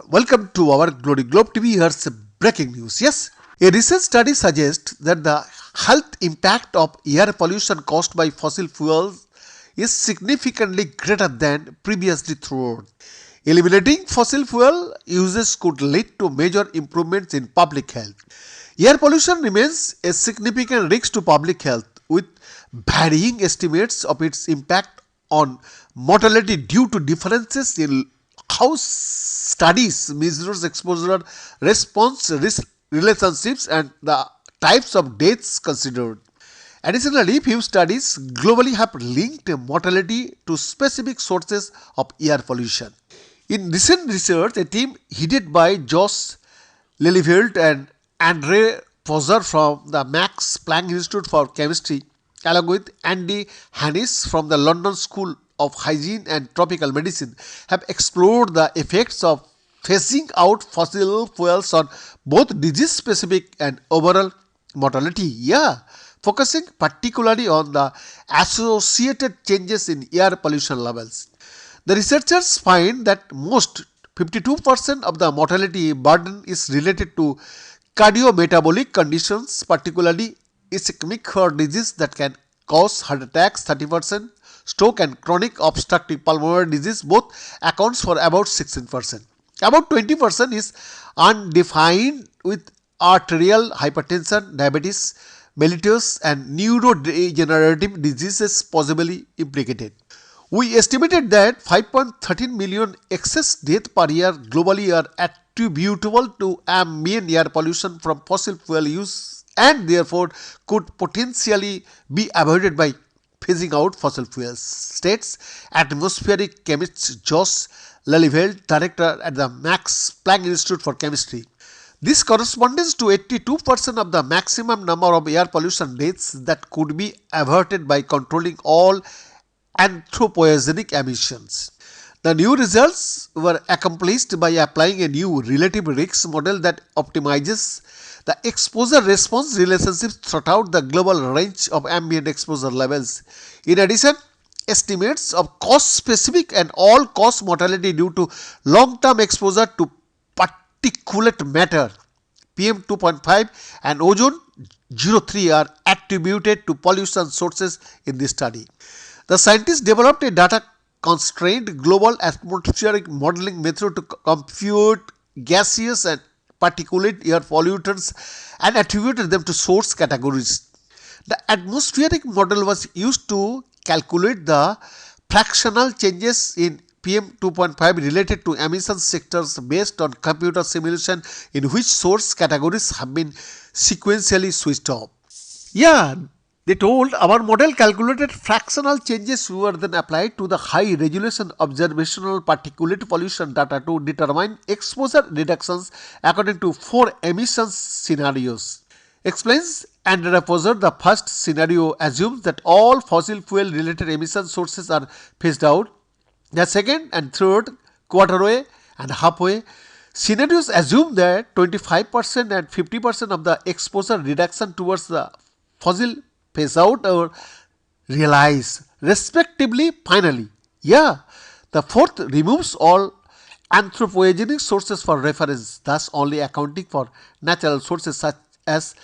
Welcome to our Glory Globe TV. Here's breaking news. Yes, a recent study suggests that the health impact of air pollution caused by fossil fuels is significantly greater than previously thought. Eliminating fossil fuel uses could lead to major improvements in public health. Air pollution remains a significant risk to public health, with varying estimates of its impact on mortality due to differences in how studies measures exposure response risk relationships and the types of deaths considered. Additionally, few studies globally have linked mortality to specific sources of air pollution. In recent research, a team headed by Josh Lelyveld and Andre Poser from the Max Planck Institute for Chemistry, along with Andy Hannis from the London School of Hygiene and Tropical Medicine, have explored the effects of phasing out fossil fuels on both disease-specific and overall mortality. Focusing particularly on the associated changes in air pollution levels. The researchers find that most 52% of the mortality burden is related to cardiometabolic conditions, particularly ischemic heart disease that can cause heart attacks 30%, stroke and chronic obstructive pulmonary disease both accounts for about 16%. About 20% is undefined, with arterial hypertension, diabetes, mellitus and neurodegenerative diseases possibly implicated. We estimated that 5.13 million excess deaths per year globally are attributable to ambient air pollution from fossil fuel use and therefore could potentially be avoided by phasing out fossil fuels, states atmospheric chemist Josh Lelyveld, director at the Max Planck Institute for Chemistry. This corresponds to 82% of the maximum number of air pollution deaths that could be averted by controlling all anthropogenic emissions. The new results were accomplished by applying a new relative risk model that optimizes the exposure response relationships throughout the global range of ambient exposure levels. In addition, estimates of cause specific and all cause mortality due to long term exposure to particulate matter PM 2.5 and ozone 03 are attributed to pollution sources in this study. The scientists developed a data constrained global atmospheric modeling method to compute gaseous and particulate air pollutants and attributed them to source categories. The atmospheric model was used to calculate the fractional changes in PM 2.5 related to emission sectors based on computer simulation in which source categories have been sequentially switched off. They told our model calculated fractional changes were then applied to the high resolution observational particulate pollution data to determine exposure reductions according to 4 emissions scenarios. Explains Andre Poser, the first scenario assumes that all fossil fuel related emission sources are phased out. The second and third, quarterway and halfway scenarios assume that 25% and 50% of the exposure reduction towards the fossil phase out or realize respectively. Finally, the fourth removes all anthropogenic sources for reference, thus only accounting for natural sources such as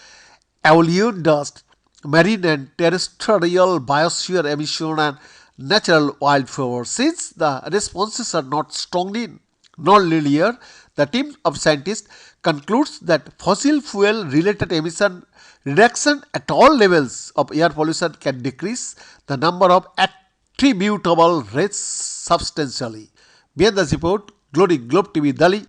aeolian dust, marine and terrestrial biosphere emission and natural wildflowers. Since the responses are not strongly non-linear, the team of scientists concludes that fossil fuel related emission reduction at all levels of air pollution can decrease the number of attributable rates substantially. Beyond the report, Glory Globe TV, Delhi.